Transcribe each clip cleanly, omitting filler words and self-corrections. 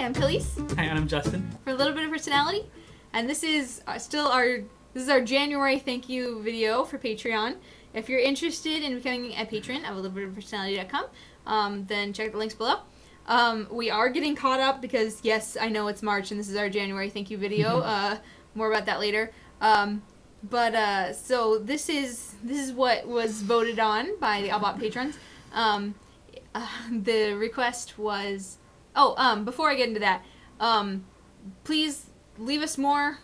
I'm Calise. Hi, and I'm Justin. For a little bit of personality, and this is our January thank you video for Patreon. If you're interested in becoming a patron of aLittleBitOfPersonality.com, then check the links below. We are getting caught up because yes, I know it's March and this is our January thank you video. More about that later. So this is what was voted on by the aLBoP patrons. The request was, before I get into that, please leave us more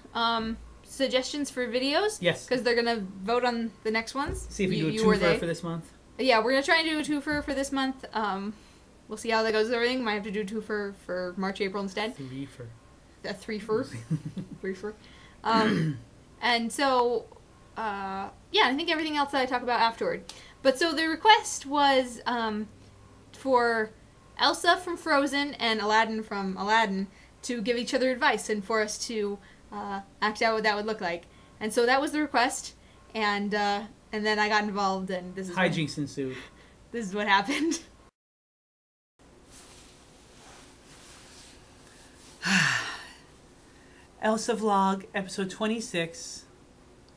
suggestions for videos. Yes. Because they're going to vote on the next ones. See if we do a twofer for this month. Yeah, we're going to try and do a twofer for this month. We'll see how that goes with everything. Might have to do a twofer for March, April instead. Threefer. A threefer. Threefer. And so, yeah, I think everything else that I talk about afterward. But so the request was for Elsa from Frozen and Aladdin from Aladdin to give each other advice and for us to act out what that would look like. And so that was the request, and then I got involved, and this is hijinks ensued. This is what happened. Elsa vlog, episode 26,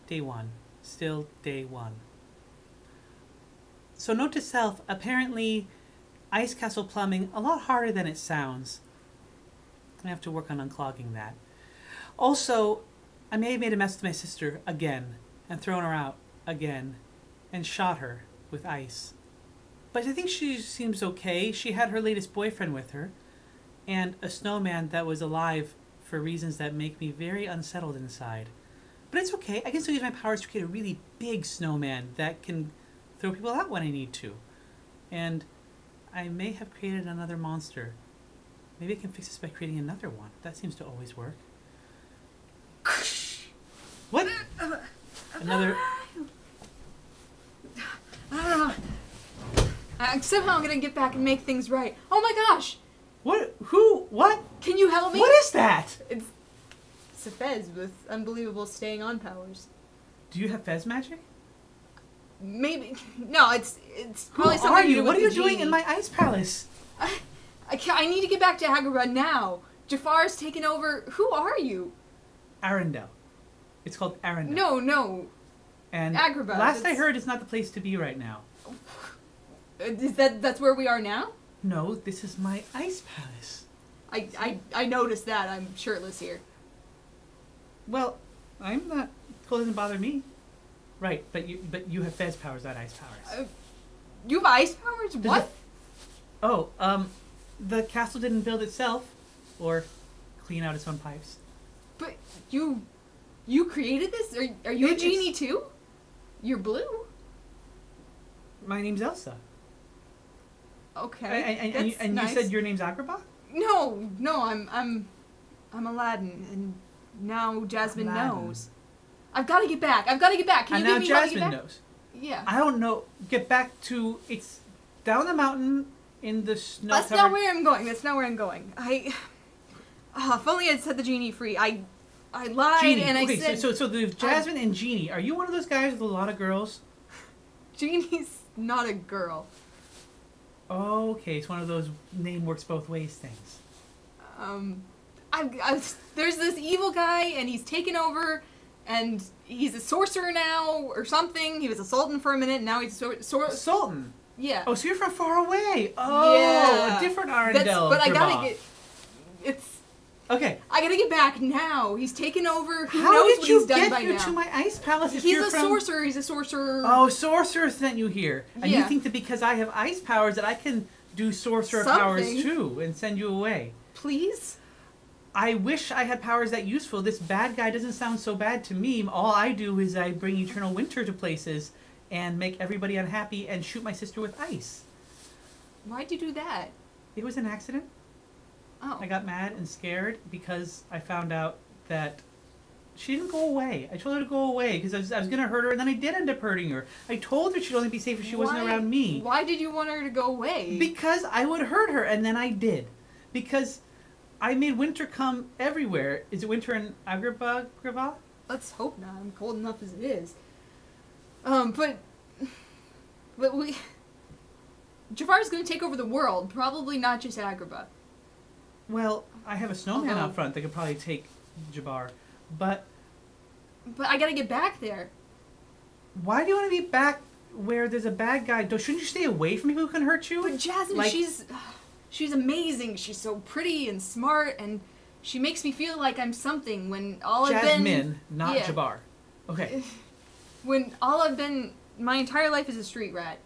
day 1. Still day 1. So note to self, apparently ice castle plumbing a lot harder than it sounds. I have to work on unclogging that. Also, I may have made a mess with my sister again and thrown her out again and shot her with ice. But I think she seems okay. She had her latest boyfriend with her and a snowman that was alive for reasons that make me very unsettled inside. But it's okay. I can still use my powers to create a really big snowman that can throw people out when I need to. And I may have created another monster. Maybe I can fix this by creating another one. That seems to always work. What? Another... Somehow I'm gonna get back and make things right. Oh my gosh! What? Who? What? Can you help me? What is that? It's a fez with unbelievable staying on powers. Do you have fez magic? Maybe. No, it's probably Who something are to do you? with What are you the doing genie. in my ice palace? I need to get back to Agrabah now. Jafar's taken over. Who are you? Arendelle. It's called Arendelle. No. And Agrabah. last I heard, it's not the place to be right now. Is that's where we are now? No, this is my ice palace. I noticed that. I'm shirtless here. Well, I'm not. Cold doesn't bother me. Right, but you have fez powers, not ice powers. You have ice powers? What? The castle didn't build itself, or clean out its own pipes. But you created this? Are you a genie too? You're blue. My name's Elsa. Okay. And nice. you said your name's aLBoP? No, I'm Aladdin, and now Jasmine knows. I've got to get back. Can you give me Jasmine back? knows. Yeah. I don't know. Get back to it's down the mountain in the snow. That's not where I'm going. If only I'd set the genie free. I lied Genie. and Okay, I said. so the Jasmine and Genie. Are you one of those guys with a lot of girls? Genie's not a girl. Okay, it's one of those name works both ways things. There's this evil guy, and he's taken over, and he's a sorcerer now, or something. He was a sultan for a minute, and now he's a Sultan? Yeah. Oh, so you're from far away. Oh, yeah. A different Arendelle. But I gotta get... Okay. I gotta get back now. He's taken over. Who How knows did what you he's done get by here now? to my ice palace if He's you're a sorcerer. He's a sorcerer. Oh, sorcerer sent you here. And Yeah. you think that because I have ice powers that I can do sorcerer powers too and send you away. Please? I wish I had powers that useful. This bad guy doesn't sound so bad to me. All I do is I bring eternal winter to places and make everybody unhappy and shoot my sister with ice. Why'd you do that? It was an accident. Oh. I got mad and scared because I found out that she didn't go away. I told her to go away because I was going to hurt her, and then I did end up hurting her. I told her she'd only be safe if she wasn't around me. Why did you want her to go away? Because I would hurt her, and then I did. Because I made winter come everywhere. Is it winter in Agrabah? Let's hope not. I'm cold enough as it is. But we... Jafar's going to take over the world, probably not just Agrabah. Well, I have a snowman Although- out front that could probably take Jabbar. But I gotta get back there. why do you want to be back where there's a bad guy? Shouldn't you stay away from people who can hurt you? But Jasmine, Like- she's amazing. She's so pretty and smart, and she makes me feel like I'm something when all I've been... Jasmine, not Yeah. Jabbar. Okay. When all I've been my entire life is a street rat.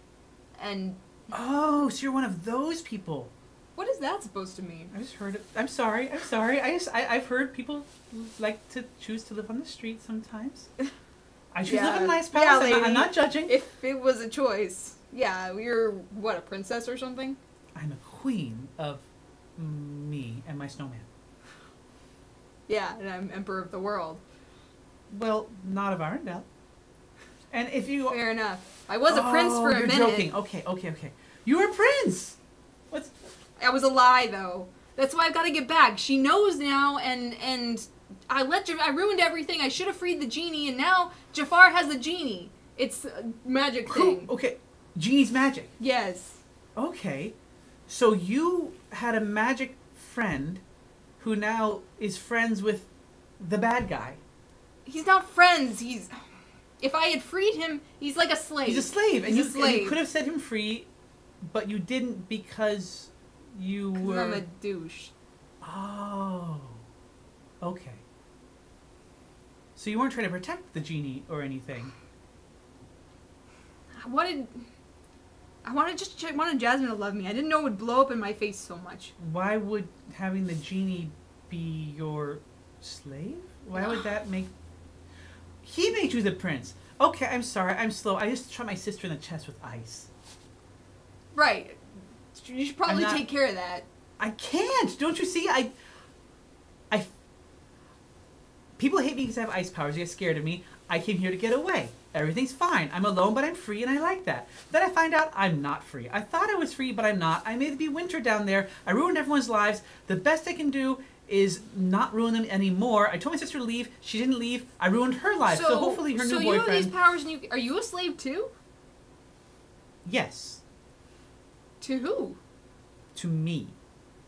And Oh, so you're one of those people. what is that supposed to mean? I just heard it. I'm sorry. I've heard people like to choose to live on the street sometimes. I choose to live in a nice house. Yeah, I'm lady. not judging. If it was a choice. Yeah, you're, what, a princess or something? I'm a queen of me and my snowman. Yeah, and I'm emperor of the world. Well, not of Arendelle. And if you... Fair enough. I was a prince for a you're minute. joking. Okay. You were a prince! What's... That was a lie, though. That's why I've got to get back. She knows now, and I ruined everything. I should have freed the genie, and now Jafar has the genie. It's a magic thing. Okay. Genie's magic. Yes. Okay. So you had a magic friend who now is friends with the bad guy. He's not friends. He's... If I had freed him, he's like a slave. He's a slave. And He's you, a slave. and you could have set him free, but you didn't because you 'Cause were... I'm a douche. Oh. Okay. So you weren't trying to protect the genie or anything. I wanted Jasmine to love me. I didn't know it would blow up in my face so much. Why would having the genie be your slave? Why would that make... He made you the prince. Okay, I'm sorry. I'm slow. I just shot my sister in the chest with ice. Right. You should probably I'm not- take care of that. I can't. Don't you see? People hate me because I have ice powers. They get scared of me. I came here to get away. Everything's fine. I'm alone, but I'm free, and I like that. Then I find out I'm not free. I thought I was free, but I'm not. I made it be winter down there. I ruined everyone's lives. The best I can do is not ruin them anymore. I told my sister to leave. She didn't leave. I ruined her life. So hopefully her new So you boyfriend... have these powers, and are you a slave too? Yes. To who? To me.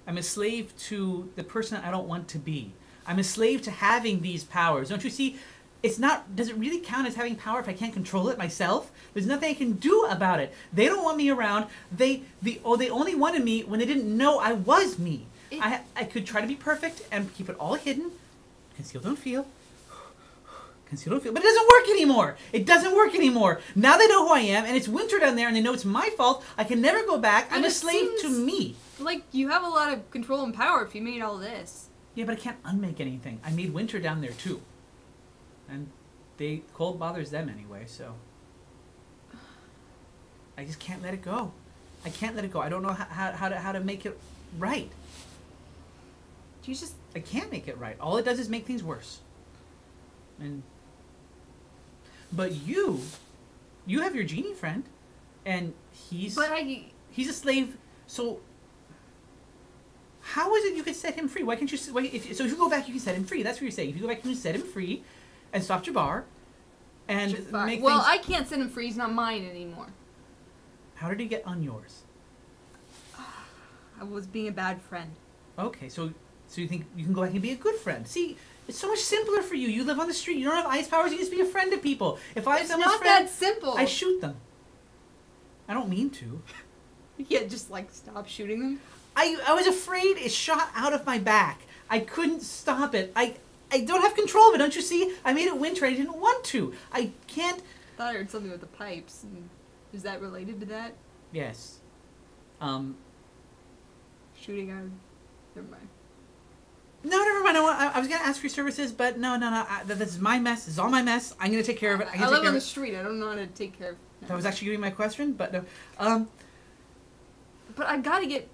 I'm a slave to the person I don't want to be. I'm a slave to having these powers. Don't you see? It's not... Does it really count as having power if I can't control it myself? There's nothing I can do about it. They don't want me around. They only wanted me when they didn't know I was me. I could try to be perfect and keep it all hidden. Conceal, don't feel. Conceal, don't feel. But it doesn't work anymore. It doesn't work anymore. Now they know who I am, and it's winter down there, and they know it's my fault. I can never go back. But I'm a it slave to seems- me. Like, you have a lot of control and power if you made all this. Yeah, but I can't unmake anything. I made winter down there, too. And cold bothers them anyway, so... I just can't let it go. I can't let it go. I don't know how to make it right. You just... I can't make it right. All it does is make things worse. But you have your genie friend, and he's a slave. So how is it you could set him free? Why can't you? So if you go back, you can set him free. That's what you're saying. If you go back, you can set him free, and stop Jabbar, and make Well, things. I can't set him free. He's not mine anymore. How did he get on yours? I was being a bad friend. Okay, so you think you can go back and be a good friend? See, it's so much simpler for you. You live on the street. You don't have ice powers. You just be a friend to people. If I have It's someone's not friend, that simple. I shoot them. I don't mean to. Yeah, just like stop shooting them. I was afraid it shot out of my back. I couldn't stop it. I don't have control of it. Don't you see? I made it winter. I didn't want to. I can't. I thought I heard something with the pipes. Is that related to that? Yes. Shooting out. Never mind. No, never mind. I was gonna ask for your services, but no. This is my mess. This is all my mess. I'm gonna take care of it. I live on the street. I don't know how to take care of. That was actually gonna be my question, but no. But I've got to get.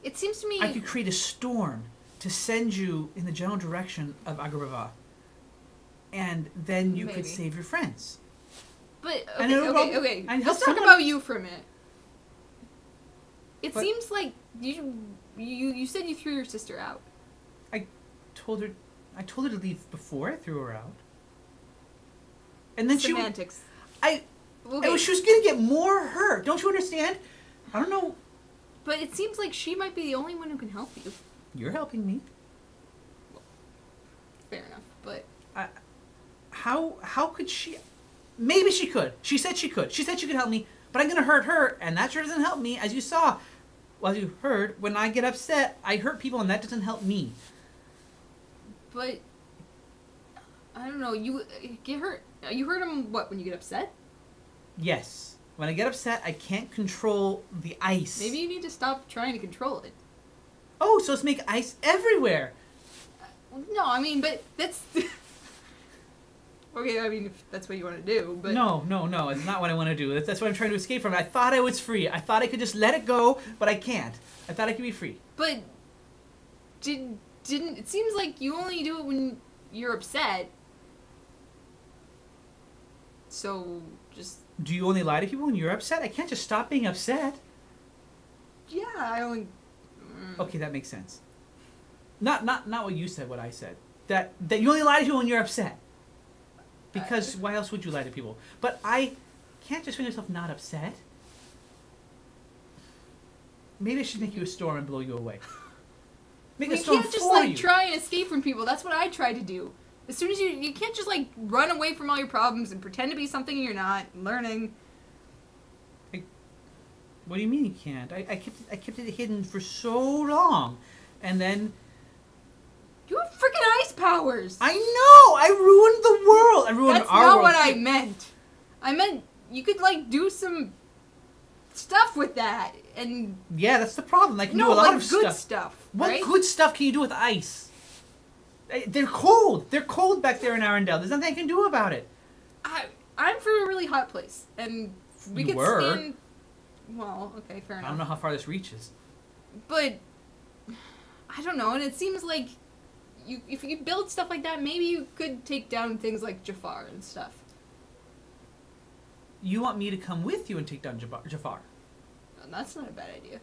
It seems to me. I could create a storm to send you in the general direction of aLBoP, and then you could Maybe. save your friends. But And it'll okay. I'd help Let's talk someone. about you for a minute. It But- seems like you said you threw your sister out. I told her to leave before I threw her out. And then Semantics. she was gonna get more hurt. Don't you understand? I don't know. But it seems like she might be the only one who can help you. You're helping me. Fair enough, but... How could she... Maybe she could. She said she could. She said she could help me, but I'm going to hurt her, and that sure doesn't help me. As you saw, well, as you heard, when I get upset, I hurt people, and that doesn't help me. But... I don't know, you get hurt. You hurt him, what, when you get upset? Yes. When I get upset, I can't control the ice. Maybe you need to stop trying to control it. Oh, so let's make ice everywhere. No, I mean, but that's... Okay, I mean, if that's what you want to do, but... No, it's not what I want to do. That's what I'm trying to escape from. I thought I was free. I thought I could just let it go, but I can't. I thought I could be free. But... Didn't... It seems like you only do it when you're upset. So, just... Do you only lie to people when you're upset? I can't just stop being upset. Yeah, I only... Okay, that makes sense. Not what you said, what I said. That you only lie to people when you're upset. Because why else would you lie to people? But I can't just make myself not upset. Maybe I should make you a storm and blow you away. Make a storm You can't just, for you. try and escape from people. That's what I tried to do. As soon as you can't just, run away from all your problems and pretend to be something you're not, learning. What do you mean you can't? I kept it hidden for so long. And then... You have freaking ice powers! I know! I ruined the world! I ruined That's our not world. what I meant. I meant you could, do some stuff with that. And... Yeah, that's the problem. I can do a lot of good stuff. What right? good stuff can you do with ice? They're cold. They're cold back there in Arendelle. There's nothing I can do about it. I'm from a really hot place. And we could stand... Well, okay, fair enough. I don't know how far this reaches. But... I don't know, and it seems like... If you build stuff like that, maybe you could take down things like Jafar and stuff. You want me to come with you and take down Jafar? That's not a bad idea.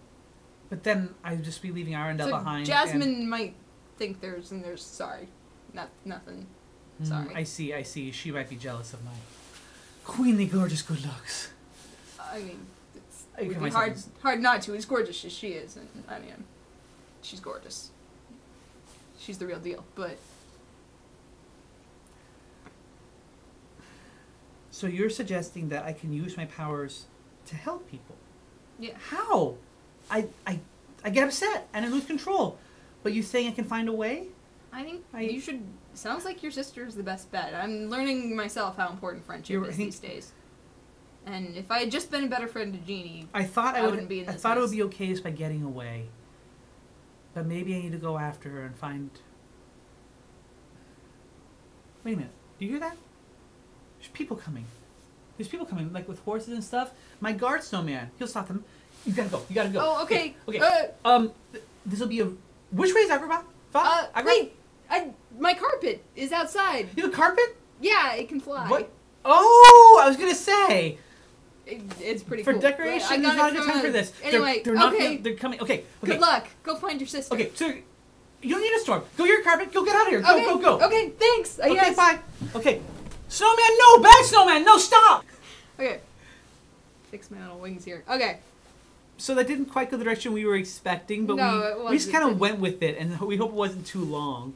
But then I'd just be leaving Arendelle behind. Jasmine might think there's sorry. Nothing. Sorry. I see. She might be jealous of my queenly gorgeous good looks. I mean, it would be hard not to, as gorgeous as she is. And I mean, she's gorgeous. She's the real deal, but... So you're suggesting that I can use my powers to help people? Yeah. How? I get upset and I lose control. But you saying I can find a way? I think you should... Sounds like your sister's the best bet. I'm learning myself how important friendship is these days. And if I had just been a better friend to Jeannie, I wouldn't be in this I thought mess. it would be okay just by getting away. But maybe I need to go after her and find... Wait a minute. Do you hear that? There's people coming. There's people coming, with horses and stuff. My guard snowman. He'll stop them. You gotta go. Oh, okay. Okay. This'll be a... Which way is Agrabah? Wait. My carpet is outside. You have a carpet? Yeah, it can fly. What? Oh, I was gonna say. It's pretty for cool. decoration. There's not a good time for this. Anyway, They're coming. Okay. Good luck. Go find your sister. Okay, so you don't need a storm. Go your carpet. Go get out of here. Go. Okay, thanks. Okay, bye. Okay, snowman, no, bad snowman, no, stop. Okay. Fix my little wings here. Okay. So that didn't quite go the direction we were expecting, but we just kind of went with it, and we hope it wasn't too long.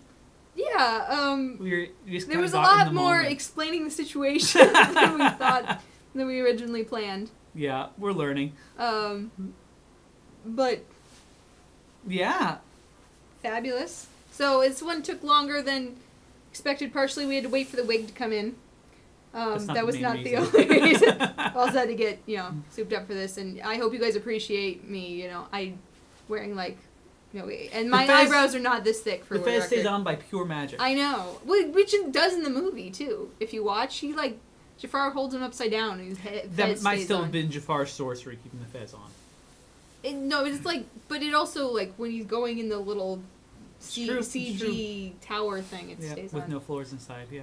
Yeah. We just there was a lot more explaining the situation than we thought. Than we originally planned. Yeah, we're learning. But... Yeah. Fabulous. So this one took longer than expected. Partially we had to wait for the wig to come in. That was not the only reason. I also had to get, souped up for this. And I hope you guys appreciate me, wearing and my eyebrows are not this thick for the fez stays on by pure magic. I know. Which it does in the movie, too. If you watch, Jafar holds him upside down and his head that might still have been Jafar's sorcery keeping the fez on. But it also, when he's going in the little CG tower thing, it stays on. With no floors inside, yeah.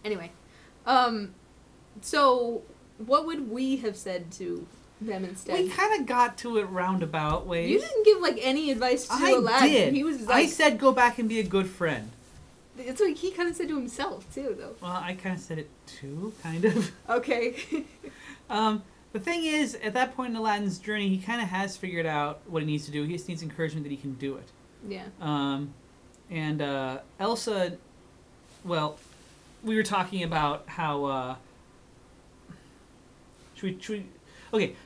Anyway. So, what would we have said to them instead? We kind of got to it roundabout ways. You didn't give, any advice to Aladdin. I did. He was I said go back and be a good friend. It's what he kind of said to himself, too, though. Well, I kind of said it, too, kind of. Okay. The thing is, at that point in Aladdin's journey, he kind of has figured out what he needs to do. He just needs encouragement that he can do it. Yeah. And Elsa, well, we were talking about how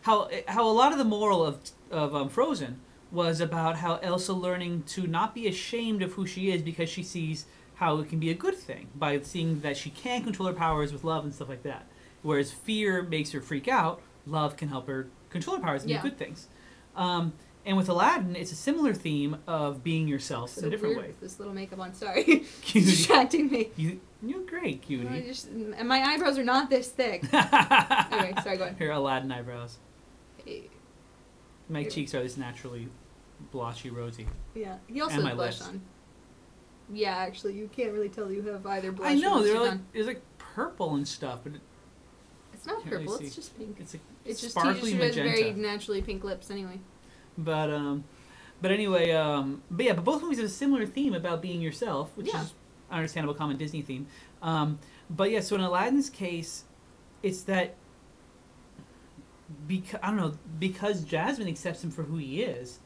how a lot of the moral of Frozen was about how Elsa learning to not be ashamed of who she is because she sees how it can be a good thing by seeing that she can control her powers with love and stuff like that. Whereas fear makes her freak out, love can help her control her powers and do good things. And with Aladdin, it's a similar theme of being yourself in a different way. This little makeup on, sorry. Distracting me. You're great, cutie. And my eyebrows are not this thick. Anyway, sorry, go ahead. Here, Aladdin eyebrows. Hey. My cheeks are this naturally blotchy, rosy. Yeah, he also has blush on. Yeah, actually, you can't really tell you have either blush. I know, or there's like purple and stuff, but it's not purple. Really it's just pink. It's just sparkly he just magenta. has very naturally pink lips, anyway. But anyway, but both movies have a similar theme about being yourself, which is an understandable common Disney theme. But yeah, so in Aladdin's case, it's that because Jasmine accepts him for who he is,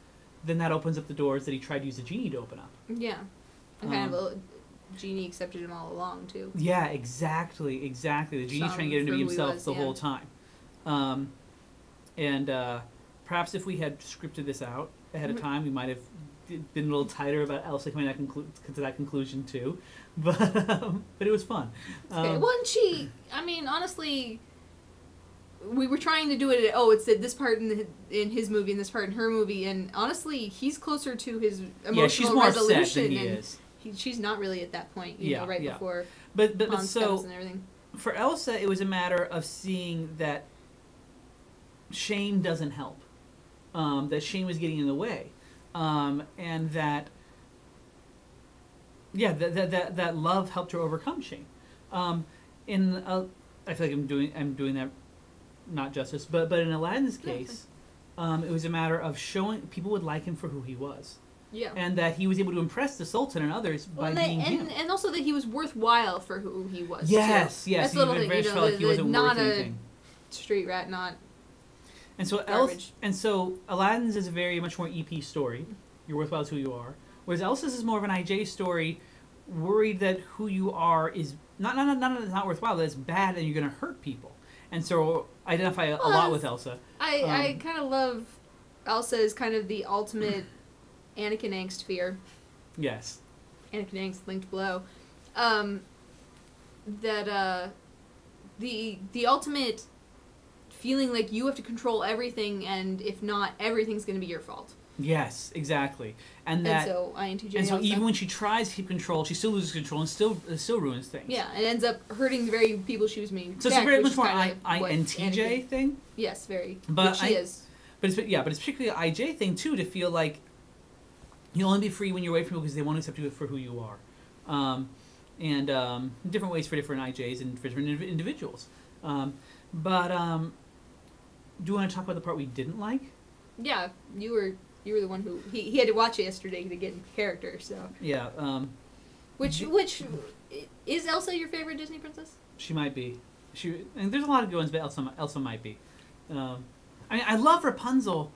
then that opens up the doors that he tried to use the genie to open up. Yeah, and kind of a genie accepted him all along too. Yeah, exactly. The genie's trying to get him to be himself the whole time. Perhaps if we had scripted this out ahead of time, we might have been a little tighter about Elsa coming to that conclusion too. But it was fun. Okay. Well, and honestly, we were trying to do it. It's this part in his movie and this part in her movie, and honestly, he's closer to his emotional she's more resolution upset than he is. She's not really at that point, before. But so and everything. For Elsa, it was a matter of seeing that shame doesn't help. That shame was getting in the way, and that that love helped her overcome shame. I feel like I'm doing that not justice, but in Aladdin's case, it was a matter of showing people would like him for who he was. Yeah. And that he was able to impress the Sultan and others by being him. And also that he was worthwhile for who he was. Yes. That's a little thing, felt like he wasn't not worth anything. Street rat, not And so Aladdin's is a very much more EP story. You're worthwhile as who you are. Whereas Elsa's is more of an IJ story, worried that who you are is not worthwhile, that it's bad and you're going to hurt people. And so I identify a lot with Elsa. I kind of love Elsa as kind of the ultimate Anakin angst fear. Yes. Anakin angst linked below. The ultimate feeling like you have to control everything, and if not, everything's going to be your fault. Yes, exactly. And so INTJ. And so even when she tries to keep control, she still loses control and still ruins things. Yeah, and ends up hurting the very people she was meaning. So it's a very much more INTJ thing. Yes, very. But she is. But it's particularly an IJ thing too, to feel like you'll only be free when you're away from people because they won't accept you for who you are. Different ways for different IJs and for different individuals. Do you want to talk about the part we didn't like? Yeah, you were the one who he had to watch it yesterday to get in character. So yeah. Which is Elsa your favorite Disney princess? She might be. And there's a lot of good ones, but Elsa might be. I love Rapunzel,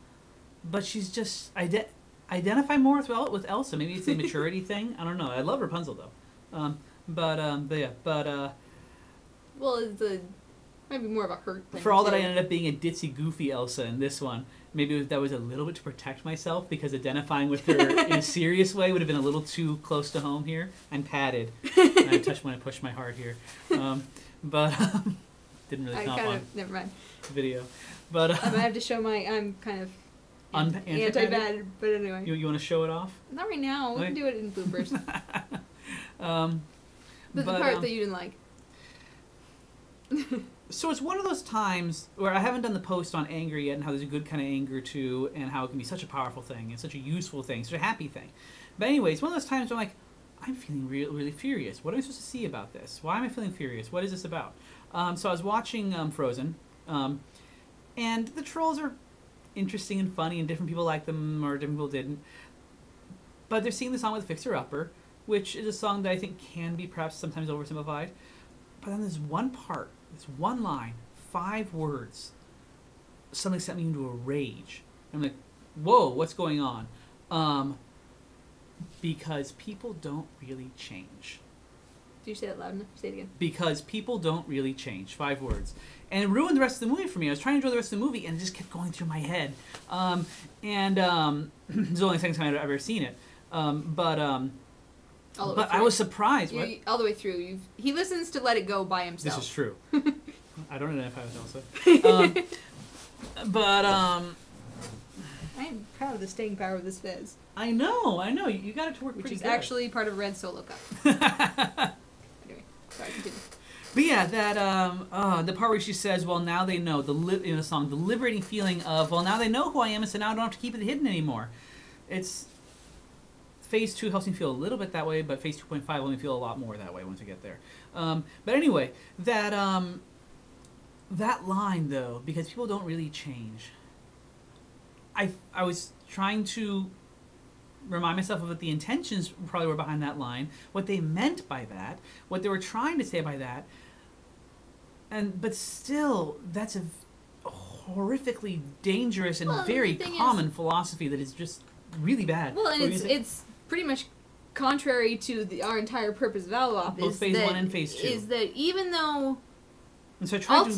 but she's just identify more with Elsa. Maybe it's a maturity thing. I don't know. I love Rapunzel though. Well, it's might be more of a hurt thing. For all that I ended up being a ditzy, goofy Elsa in this one, maybe that was a little bit to protect myself, because identifying with her in a serious way would have been a little too close to home here. I'm padded. And I touched when I pushed my heart here. Didn't really come up on never mind. Video. But I have to show I'm kind of anti-bad, but anyway. You want to show it off? Not right now. We can do it in bloopers. But the part that you didn't like. So it's one of those times where I haven't done the post on anger yet, and how there's a good kind of anger too, and how it can be such a powerful thing and such a useful thing, such a happy thing. But anyway, it's one of those times where I'm like, I'm feeling really furious. What am I supposed to see about this? Why am I feeling furious? What is this about? So I was watching Frozen, and the trolls are interesting and funny, and different people like them or different people didn't. But they're singing the song with Fixer Upper, which is a song that I think can be perhaps sometimes oversimplified. But then there's one part, this one line, 5 words, something sent me into a rage. I'm like, whoa, what's going on? Because people don't really change. Do you say that loud enough? Say it again. Because people don't really change. 5 words. And it ruined the rest of the movie for me. I was trying to enjoy the rest of the movie, and it just kept going through my head. It's the only second time I've ever seen it. But I was surprised. All the way through. He listens to Let It Go by himself. This is true. I don't identify with Elsa. I am proud of the staying power of this fizz. I know. You got it to work Which pretty is good. actually part of Red's solo cup. Anyway, sorry, continue. But yeah, that the part where she says, "Well, now they know," in the song, the liberating feeling of, "Well, now they know who I am, and so now I don't have to keep it hidden anymore." It's Phase 2 helps me feel a little bit that way, but Phase 2.5 will me feel a lot more that way once we get there. But anyway, that line though, because people don't really change. I was trying to remind myself of what the intentions probably were behind that line, what they meant by that, what they were trying to say by that, but still, that's a horrifically dangerous and very common philosophy that is just really bad. Well, and it's pretty much contrary to our entire purpose of aLBoP. Both Phase 1 and Phase 2. Is that even though and so I tried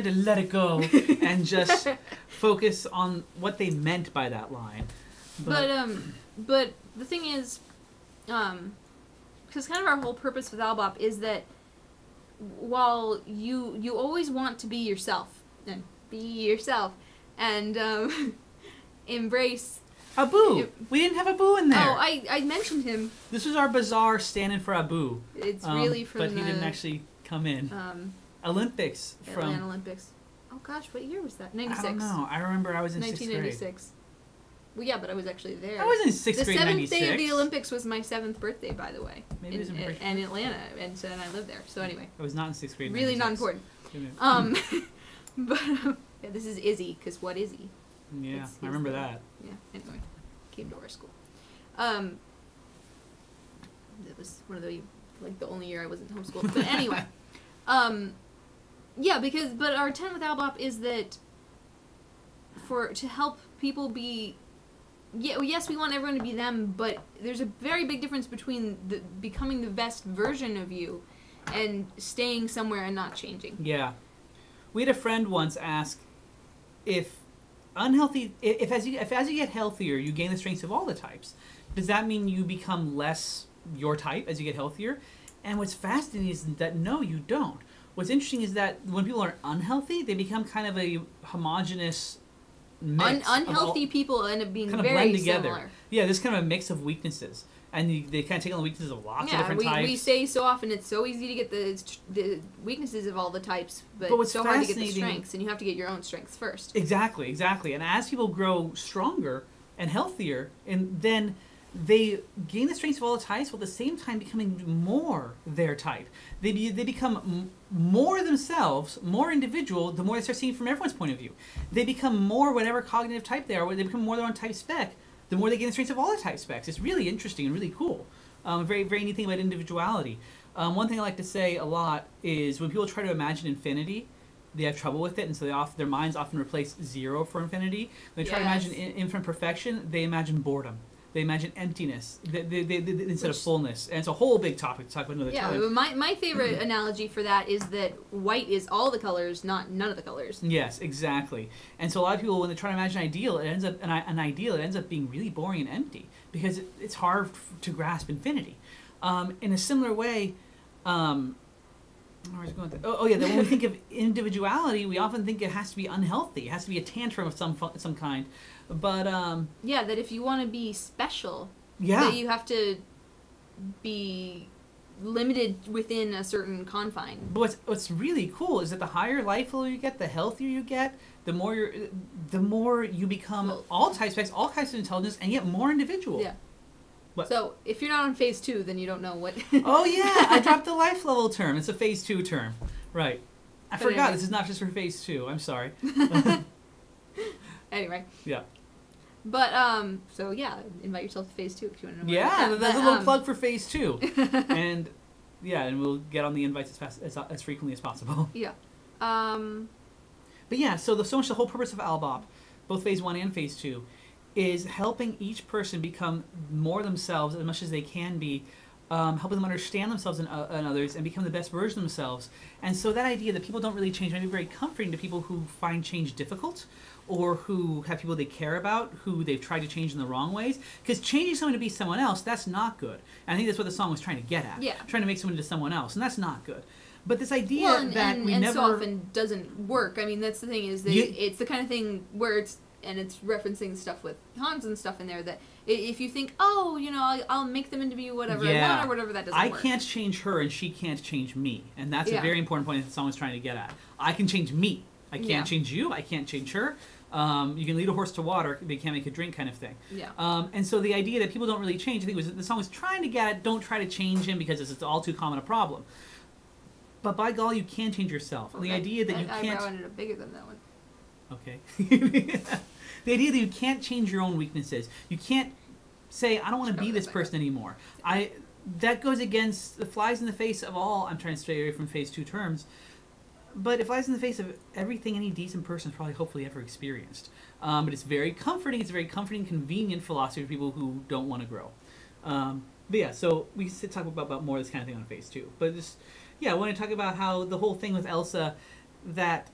to let it go and just focus on what they meant by that line. But the thing is, because kind of our whole purpose with aLBoP is that while you always want to be yourself and embrace aBoP. We didn't have aBoP in there. Oh, I mentioned him. This was our bizarre stand-in for aBoP. It's really from but he didn't actually come in. Olympics from Atlanta Olympics. Oh gosh, what year was that? 96. I don't know. I remember I was in 1996. 6th grade. Well, yeah, but I was actually there. I was in 6th grade. The 7th 96. day of the Olympics was my 7th birthday, by the way. Maybe it was in Atlanta, and so then I lived there. So anyway, I was not in 6th grade. Really 96. not important. But yeah, this is Izzy, because what is he? Yeah, I remember that. Yeah. Anyway, came to our school. It was one of the only year I wasn't homeschooled. But anyway, yeah, but our intent with aLBoP is that to help people be. Yeah, yes, we want everyone to be them, but there's a very big difference between becoming the best version of you and staying somewhere and not changing. Yeah. We had a friend once ask if as you get healthier, you gain the strengths of all the types. Does that mean you become less your type as you get healthier? And what's fascinating is that no, you don't. What's interesting is that when people are unhealthy, they become kind of a homogenous mix. Unhealthy people end up being kind of very blend together. Similar. Yeah, there's kind of a mix of weaknesses. And they kind of take on the weaknesses of lots of different types. We say so often it's so easy to get the weaknesses of all the types, but what's so hard to get the strengths, and you have to get your own strengths first. Exactly. And as people grow stronger and healthier, and then they gain the strengths of all the types, while at the same time becoming more their type. They become more themselves, more individual, the more they start seeing from everyone's point of view. They become more whatever cognitive type they are, they become more their own type spec, the more they gain the strengths of all the type specs. It's really interesting and really cool. Very, very neat thing about individuality. One thing I like to say a lot is when people try to imagine infinity, they have trouble with it, and so their minds often replace 0 for infinity. When they try to imagine infinite perfection, they imagine boredom. They imagine emptiness instead of fullness. And it's a whole big topic to talk about another time. Yeah, my favorite analogy for that is that white is all the colors, not none of the colors. Yes, exactly. And so a lot of people, when they try to imagine an ideal, it ends up being really boring and empty because it's hard to grasp infinity. In a similar way, when we think of individuality, we often think it has to be unhealthy. It has to be a tantrum of some kind. But that if you want to be special, that you have to be limited within a certain confine. But what's really cool is that the higher life level you get, the healthier you get, the more you become all types of intelligence, and yet more individual. Yeah. What? So if you're not on phase 2, then you don't know what. Oh yeah, I dropped the life level term. It's a phase 2 term, right? I forgot. Anyway. This is not just for phase 2. I'm sorry. Anyway. Yeah. But so yeah, invite yourself to phase 2 if you want to know. Yeah, that's a little plug for phase 2, and and we'll get on the invites as frequently as possible. Yeah. But yeah, so so much the whole purpose of aLBoP, both phase 1 and phase 2, is helping each person become more themselves as much as they can be, helping them understand themselves and others and become the best version of themselves. And so that idea that people don't really change might be very comforting to people who find change difficult, or who have people they care about who they've tried to change in the wrong ways. Because changing someone to be someone else, that's not good. And I think that's what the song was trying to get at. Yeah. Trying to make someone into someone else, and that's not good. But this idea that we and never... so often doesn't work. I mean, that's the thing, is that it's the kind of thing where it's referencing stuff with Hans and stuff in there, that if you think, oh, you know, I'll make them into be whatever I want or whatever, that doesn't work. I can't change her and she can't change me. And that's a very important point that the song was trying to get at. I can change me. I can't change you. I can't change her. You can lead a horse to water, they can't make a drink, kind of thing. Yeah. And so the idea that people don't really change, I think the song was trying to get at, don't try to change him because it's all too common a problem. But by golly, you can change yourself. Okay. The idea that you can't... I ended up bigger than that one. Okay. The idea that you can't change your own weaknesses. You can't say, I don't want to be this person anymore. That goes against, the flies in the face of all, I'm trying to stray away from phase 2 terms, but it flies in the face of everything any decent person has probably hopefully ever experienced. But it's very comforting. It's a very comforting, convenient philosophy for people who don't want to grow. But yeah, so we could talk about more of this kind of thing on phase 2. But just, yeah, I want to talk about how the whole thing with Elsa, that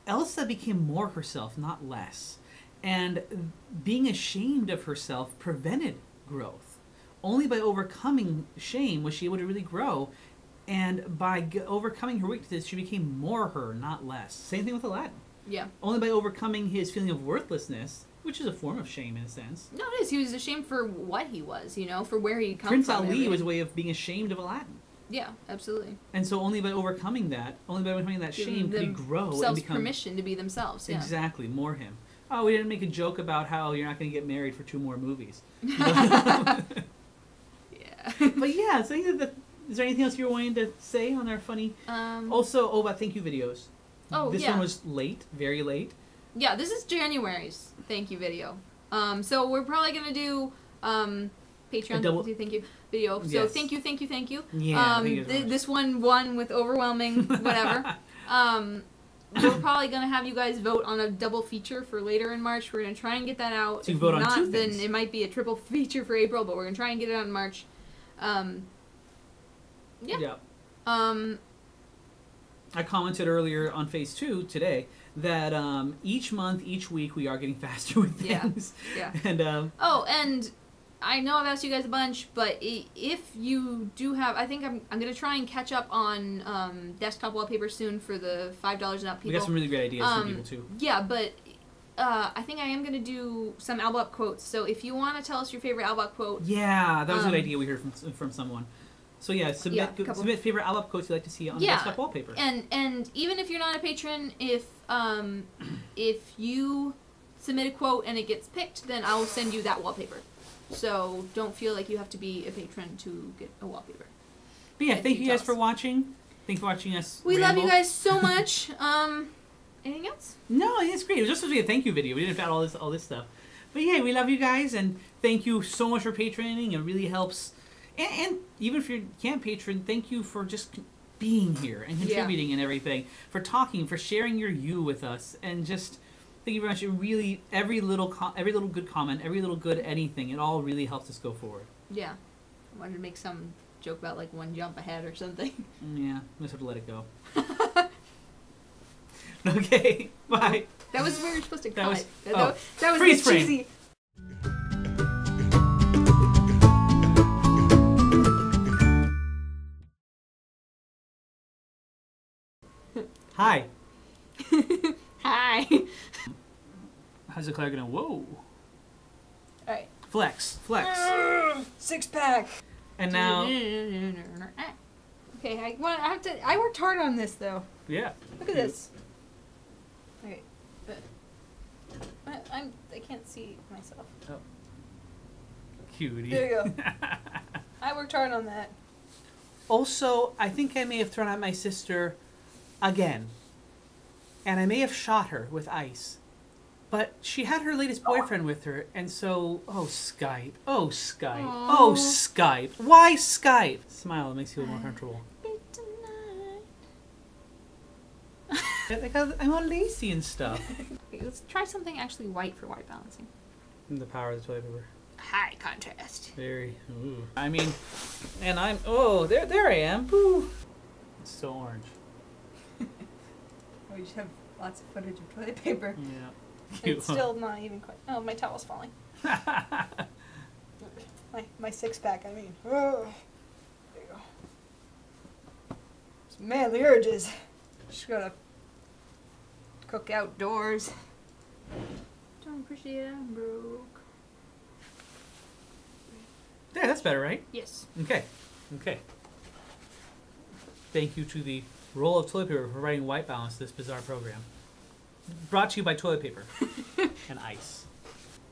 Elsa became more herself, not less. And being ashamed of herself prevented growth. Only by overcoming shame was she able to really grow. And by overcoming her weaknesses, she became more her, not less. Same thing with Aladdin. Yeah. Only by overcoming his feeling of worthlessness, which is a form of shame in a sense. No, it is. He was ashamed for what he was, you know, for where he come Prince from. Ali was a way of being ashamed of Aladdin. Yeah, absolutely. And so only by overcoming that, shame, could he grow and become... permission to be be themselves. Yeah. Exactly, more him. Oh, we didn't make a joke about how you're not going to get married for 2 more movies. Yeah. But yeah, so is there anything else you were wanting to say on our funny... Also, about thank you videos. Oh, This one was late, very late. Yeah, this is January's thank you video. So we're probably going to do Patreon thank you video. So yes. Thank you. Yeah, this one won with overwhelming whatever. We're probably going to have you guys vote on a double feature for later in March. We're going to try and get that out. So you vote on 2 things. Then it might be a triple feature for April, but we're going to try and get it out in March. Yeah. I commented earlier on phase 2 today that each month, each week, we are getting faster with things. Yeah. And and I know I've asked you guys a bunch, but if you do have, I think I'm going to try and catch up on desktop wallpaper soon for the $5 and up people. We got some really great ideas for people too. Yeah, but I think I am going to do some aLBoP quotes. So if you want to tell us your favorite aLBoP quote. Yeah, that was a good idea we heard from someone. So yeah, submit favorite aLBoP quotes you'd like to see on desktop wallpaper. And even if you're not a patron, if you submit a quote and it gets picked, then I'll send you that wallpaper. So don't feel like you have to be a patron to get a wallpaper. But yeah, thank you guys for watching. Thanks for watching us. We love you guys so much. Anything else? No, it's great. It was just supposed to be a thank you video. We didn't add all this stuff. But yeah, we love you guys, and thank you so much for patroning. It really helps. And even if you can't patron, thank you for just being here and contributing and everything, for talking, for sharing your you with us, and just thank you very much. It really, every little good comment, every little good anything, it all really helps us go forward. Yeah, I wanted to make some joke about like one jump ahead or something. Yeah, I just have to let it go. Okay, bye. That was where you're supposed to cut. That was freeze cheesy. Hi. Hi. How's the Claire gonna? Whoa. Alright. Flex. 6-pack. And now. Okay, I worked hard on this though. Yeah. Look at this. Okay, but I can't see myself. Oh. Cutie. There you go. I worked hard on that. Also, I think I may have thrown out my sister again. And I may have shot her with ice. But she had her latest boyfriend with her, and so... Oh, Skype. Oh, Skype. Aww. Oh, Skype. Why Skype? Smile, it makes you feel more comfortable. I'm all lacy and stuff. Okay, let's try something actually white for white balancing. The power of the toilet paper. High contrast. Very. Ooh. I mean, and I'm. Oh, there I am. Ooh. It's so orange. We just have lots of footage of toilet paper. Yeah. It's still not even quite. Oh, my towel's falling. my six pack. I mean. Oh. There you go. Some manly urges. Just gotta cook outdoors. Don't appreciate I'm broke. Yeah, that's better, right? Yes. Okay. Okay. Thank you to the roll of toilet paper for providing white balance to this bizarre program. Brought to you by toilet paper and ice.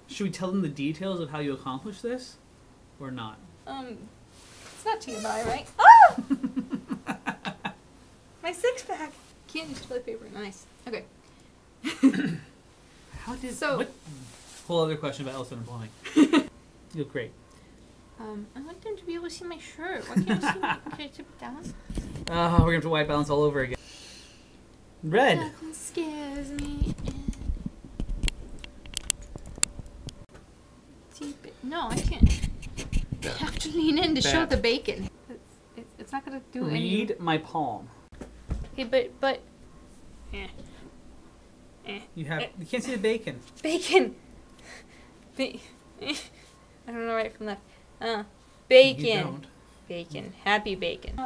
Should we tell them the details of how you accomplish this? Or not? It's not TMI, right? Ah! My six pack. Can't use toilet paper. Nice. Okay. How did So- what whole other question about Elsa and plumbing. You look great. I want them to be able to see my shirt. Why can't you see my... Can I tip it down? Oh, we're gonna have to white balance all over again. Red. Nothing scares me. Deep it. No, I can't. I have to lean in to show Bad. the bacon. It's not gonna do any... Read my palm. Okay, but... You can't see the bacon. Bacon! I don't know right from left. Bacon. You don't. Bacon. Happy bacon.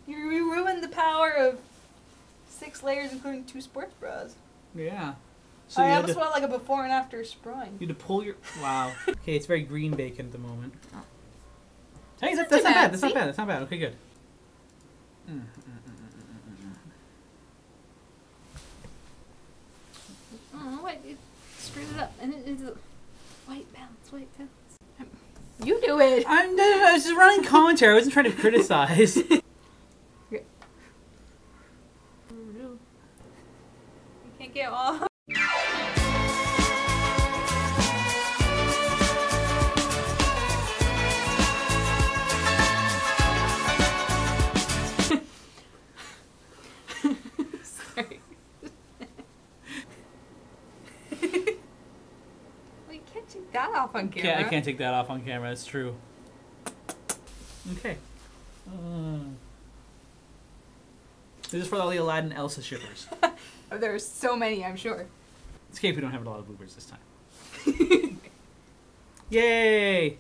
You ruined the power of 6 layers, including 2 sports bras. Yeah. So I you had almost to, want like a before and after spraying. you had to pull your... Wow. Okay, it's very green bacon at the moment. Oh. Hey, that's too not bad. bad, That's not see? bad. That's not bad. Okay, good. Oh, what? It screwed it up. And it's a white balance, white balance. You do it! I was just running commentary. I wasn't trying to criticize. You can't get all... Sorry. Well, you can't take that off on camera. I can't take that off on camera. It's true. Okay. This is for all the Aladdin Elsa shippers. Oh, there are so many, I'm sure. It's okay if we don't have a lot of bloopers this time. Yay!